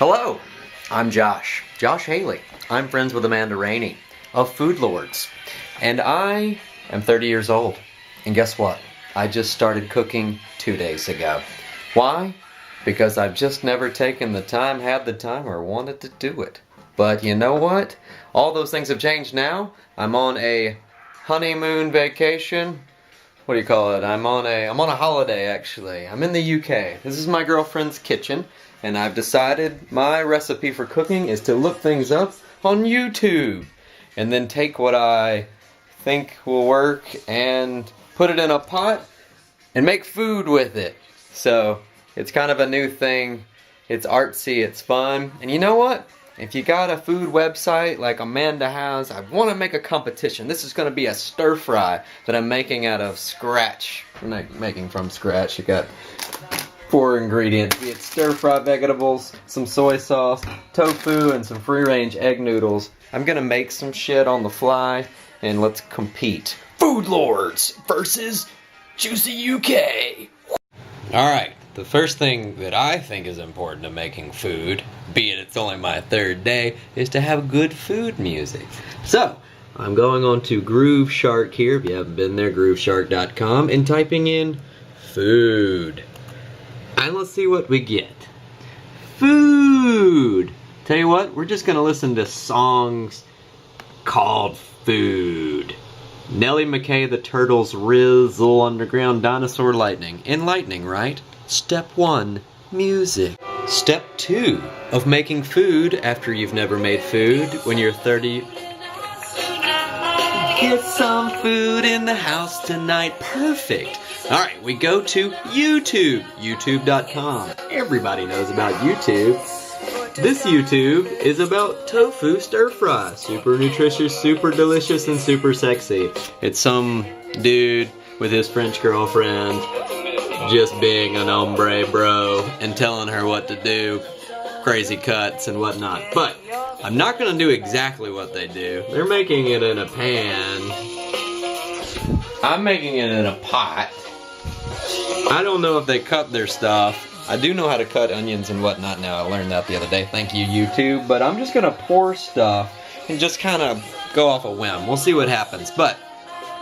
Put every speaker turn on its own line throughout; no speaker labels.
Hello, I'm Josh Haley. I'm friends with Amanda Rainey of Foodlords, and I am 30 years old. And guess what? I just started cooking 2 days ago. Why? Because I've just never taken the time, had the time, or wanted to do it. But you know what? All those things have changed now. I'm on a honeymoon vacation. What do you call it? I'm on a holiday actually. I'm in the UK. This is my girlfriend's kitchen, and I've decided my recipe for cooking is to look things up on YouTube and then take what I think will work and put it in a pot and make food with it. So it's kind of a new thing. It's artsy, it's fun, and you know what? If you got a food website like Amanda has, I want to make a competition. This is going to be a stir fry that I'm making out of scratch. I'm not making from scratch. You got 4 ingredients. Be it stir fry vegetables, some soy sauce, tofu, and some free range egg noodles. I'm going to make some shit on the fly, and let's compete. Foodlords versus Joosy UK. Alright, the first thing that I think is important to making food, be it it's only my 3rd day, is to have good food music. So, I'm going on to Groove Shark here, if you haven't been there, grooveshark.com, and typing in food. And let's see what we get. Food! Tell you what, we're just gonna listen to songs called food. Nellie McKay, the Turtles, Rizzle, Underground, Dinosaur, Lightning. Enlightening, right? Step 1, music. Step 2 of making food after you've never made food when you're 30. Get some food in the house tonight. Perfect. Alright, we go to YouTube. YouTube.com. Everybody knows about YouTube. This YouTube is about tofu stir fry. Super nutritious, super delicious, and super sexy. It's some dude with his French girlfriend just being an hombre bro and telling her what to do, crazy cuts and whatnot. But I'm not gonna do exactly what they do. They're making it in a pan. I'm making it in a pot. I don't know if they cut their stuff. I do know how to cut onions and whatnot now. I learned that the other day. Thank you, YouTube. But I'm just gonna pour stuff and just kind of go off a whim. We'll see what happens. But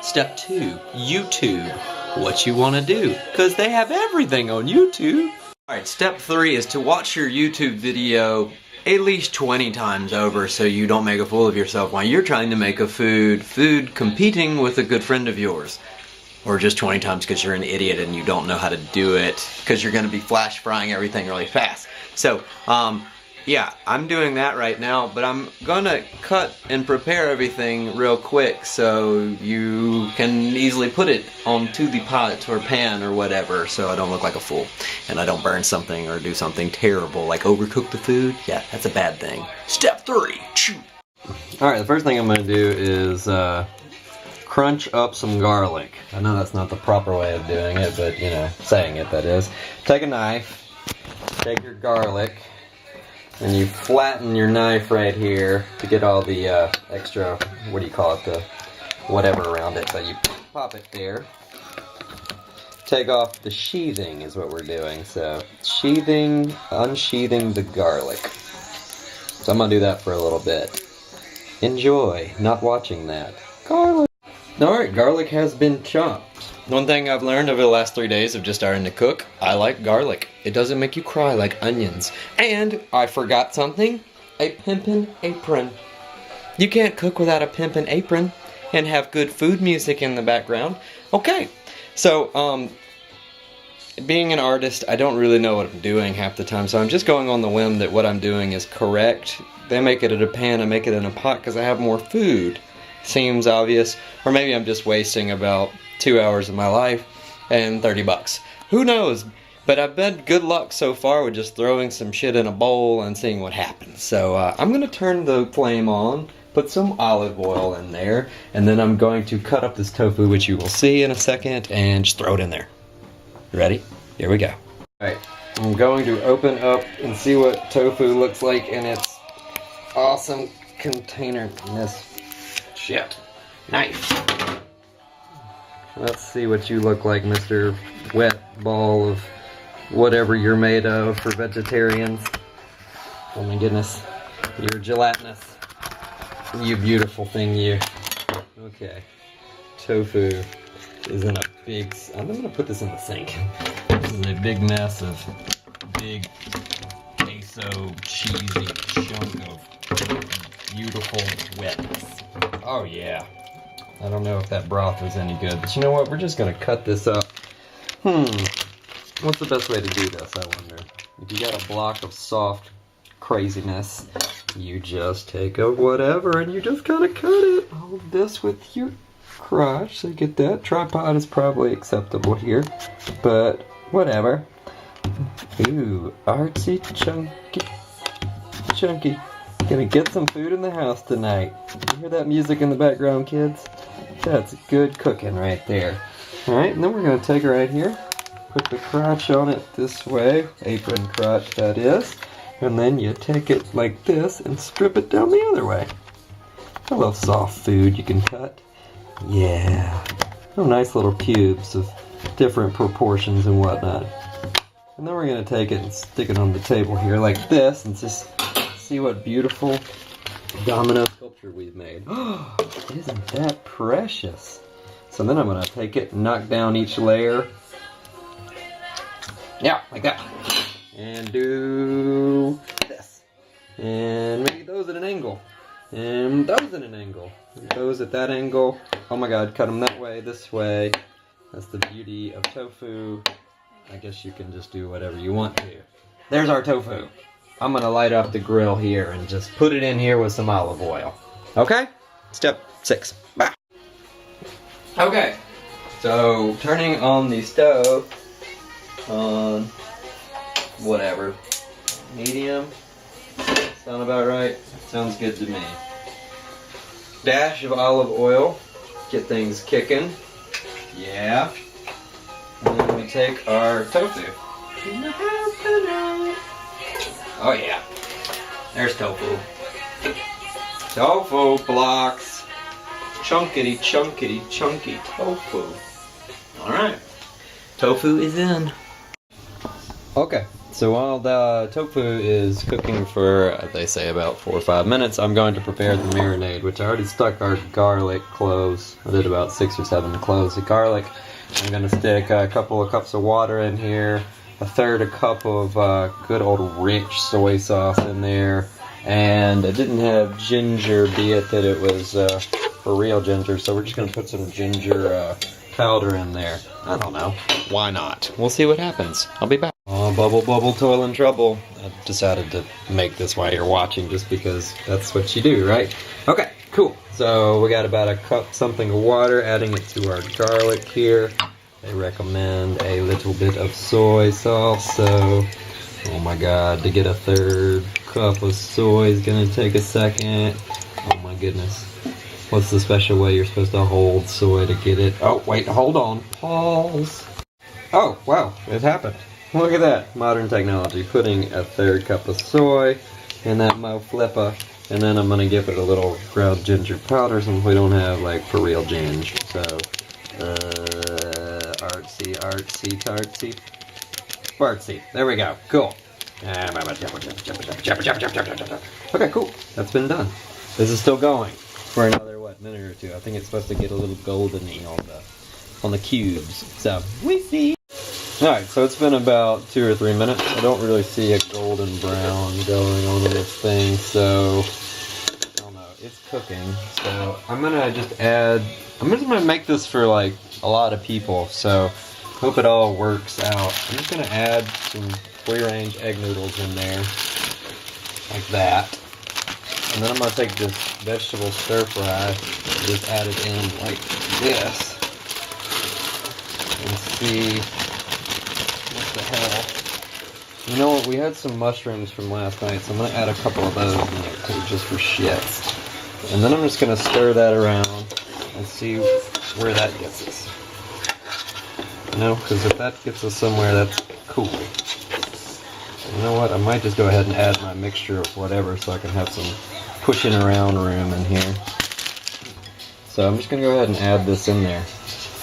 step 2, YouTube. What you want to do, because they have everything on YouTube. Alright, step 3 is to watch your YouTube video at least 20 times over so you don't make a fool of yourself while you're trying to make a food competing with a good friend of yours. Or just 20 times because you're an idiot and you don't know how to do it because you're going to be flash frying everything really fast. So, yeah, I'm doing that right now, but I'm gonna cut and prepare everything real quick so you can easily put it onto the pot or pan or whatever so I don't look like a fool and I don't burn something or do something terrible like overcook the food. Yeah, that's a bad thing. Step 3. Alright, the first thing I'm gonna do is crunch up some garlic. I know that's not the proper way of doing it, but you know, saying it that is. Take a knife, take your garlic, and you flatten your knife right here to get all the extra, what do you call it, the whatever around it, but you pop it there. Take off the sheathing is what we're doing, so sheathing, unsheathing the garlic. So I'm gonna do that for a little bit. Enjoy not watching that. Garlic! Alright, garlic has been chopped. One thing I've learned over the last 3 days of just starting to cook, I like garlic. It doesn't make you cry like onions. And I forgot something, a pimpin' apron. You can't cook without a pimpin' apron and have good food music in the background. Okay, so being an artist, I don't really know what I'm doing half the time, so I'm just going on the whim that what I'm doing is correct. They make it in a pan, I make it in a pot because I have more food. Seems obvious, or maybe I'm just wasting about 2 hours of my life and 30 bucks. Who knows? But I've had good luck so far with just throwing some shit in a bowl and seeing what happens. So I'm gonna turn the flame on, put some olive oil in there, and then I'm going to cut up this tofu, which you will see in a second, and just throw it in there. Ready? Here we go. Alright, I'm going to open up and see what tofu looks like in its awesome container. Shit. Knife. Let's see what you look like, Mr. Wet Ball of whatever you're made of for vegetarians. Oh my goodness. You're gelatinous. You beautiful thing, you. Okay. Tofu is in a big... I'm gonna put this in the sink. This is a big mess of big queso cheesy chunk of beautiful wetness. Oh yeah. I don't know if that broth was any good, but you know what? We're just gonna cut this up. What's the best way to do this, I wonder? If you got a block of soft craziness, you just take a whatever and you just gotta cut it. Hold this with your crotch, so you get that. Tripod is probably acceptable here, but whatever. Ooh, artsy, chunky. Gonna get some food in the house tonight. You hear that music in the background, kids? That's good cooking right there. Alright, and then we're gonna take it right here, put the crotch on it this way, apron crotch that is, and then you take it like this and strip it down the other way. I love soft food you can cut. Yeah. Oh, nice little cubes of different proportions and whatnot. And then we're gonna take it and stick it on the table here like this and just see what beautiful domino sculpture we've made. Isn't that precious? So then I'm gonna take it and knock down each layer. Yeah, like that. And do this. And maybe those at an angle. And those at an angle. And those at that angle. Oh my god, cut them that way, this way. That's the beauty of tofu. I guess you can just do whatever you want to. There's our tofu. I'm gonna light up the grill here and just put it in here with some olive oil. Okay? Step 6. Bye. Okay, so turning on the stove on whatever. Medium. Sound about right? Sounds good to me. Dash of olive oil. Get things kicking. Yeah. And then we take our tofu. Oh yeah. There's tofu. Tofu blocks. Chunkity, chunky tofu. Alright. Tofu is in. Okay. So while the tofu is cooking for, they say, about 4 or 5 minutes, I'm going to prepare the marinade, which I already stuck our garlic cloves. I did about 6 or 7 cloves of garlic. I'm going to stick a couple of cups of water in here, a third a cup of good old rich soy sauce in there, and I didn't have ginger, be it that it was for real ginger, so we're just going to put some ginger powder in there. I don't know. Why not? We'll see what happens. I'll be back. Oh, bubble, toil and trouble. I decided to make this while you're watching just because that's what you do, right? Okay, cool. So we got about a cup something of water, adding it to our garlic here. They recommend a little bit of soy sauce, so oh my god, to get a third cup of soy is gonna take a second. Oh my goodness. What's the special way you're supposed to hold soy to get it? Oh, wait, hold on. Pause. Oh, wow, it happened. Look at that. Modern technology. Putting a third cup of soy in that mo flippa. And then I'm going to give it a little ground ginger powder since we don't have, like, for real ginger. So, artsy, fartsy. There we go. Cool. Okay, cool. That's been done. This is still going for another, minute or two. I think it's supposed to get a little goldeny on the cubes. So, we see. Alright, so it's been about 2 or 3 minutes. I don't really see a golden brown going on in this thing, so I don't know. It's cooking. So I'm gonna make this for like a lot of people, so hope it all works out. I'm just gonna add some free-range egg noodles in there, like that. And then I'm gonna take this vegetable stir fry and just add it in like this. And see what the hell. You know what, we had some mushrooms from last night, so I'm gonna add a couple of those in there too, just for shits. And then I'm just gonna stir that around and see where that gets us. You know, because if that gets us somewhere, that's cool. You know what, I might just go ahead and add my mixture of whatever so I can have some pushing around room in here. So I'm just going to go ahead and add this in there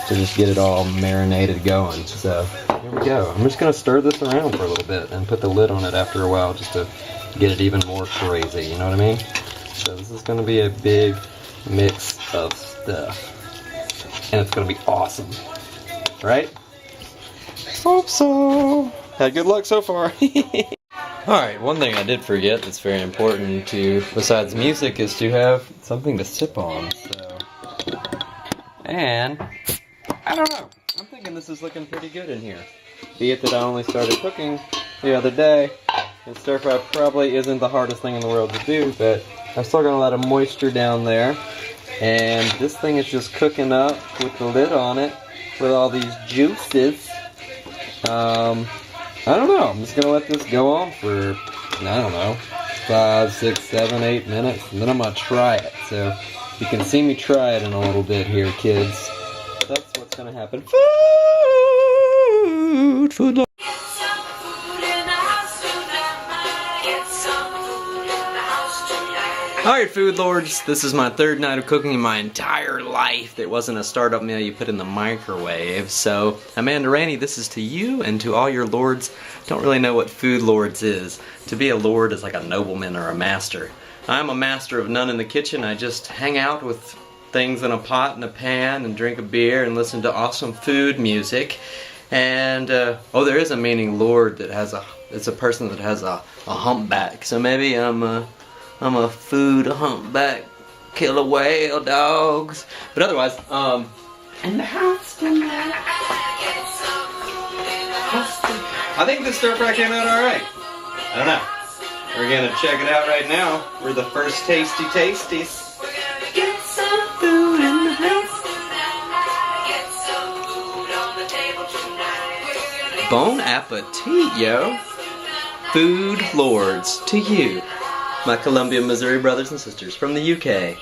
to just get it all marinated going. So here we go. I'm just going to stir this around for a little bit and put the lid on it after a while just to get it even more crazy, you know what I mean? So this is going to be a big mix of stuff. And it's going to be awesome. Right? Hope so. Had good luck so far. Alright, one thing I did forget that's very important to, besides music, is to have something to sip on. So, and I don't know. I'm thinking this is looking pretty good in here. Be it that I only started cooking the other day, and stir fry probably isn't the hardest thing in the world to do, but I've still got a lot of moisture down there. And this thing is just cooking up with the lid on it with all these juices. I don't know. I'm just going to let this go on for, I don't know, 5, 6, 7, 8 minutes. And then I'm going to try it. So you can see me try it in a little bit here, kids. That's what's going to happen. Foodlords. Alright, Foodlords, this is my third night of cooking in my entire life that wasn't a startup meal you put in the microwave. So, Amanda Rainey, this is to you and to all your lords. Don't really know what Foodlords is. To be a lord is like a nobleman or a master. I'm a master of none in the kitchen. I just hang out with things in a pot and a pan and drink a beer and listen to awesome food music. And, oh, there is a meaning lord that has it's a person that has a humpback. So maybe I'm a food humpback, killer whale dogs. But otherwise, in the house tonight. I think this stir fry came out alright. I don't know. We're gonna check it out right now. We're the first tasty tasties. Get some food in the house. Bon appetit, yo. Foodlords to you. My Columbia, Missouri brothers and sisters from the UK.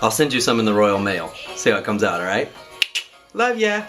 I'll send you some in the Royal Mail. See how it comes out, alright? Love ya!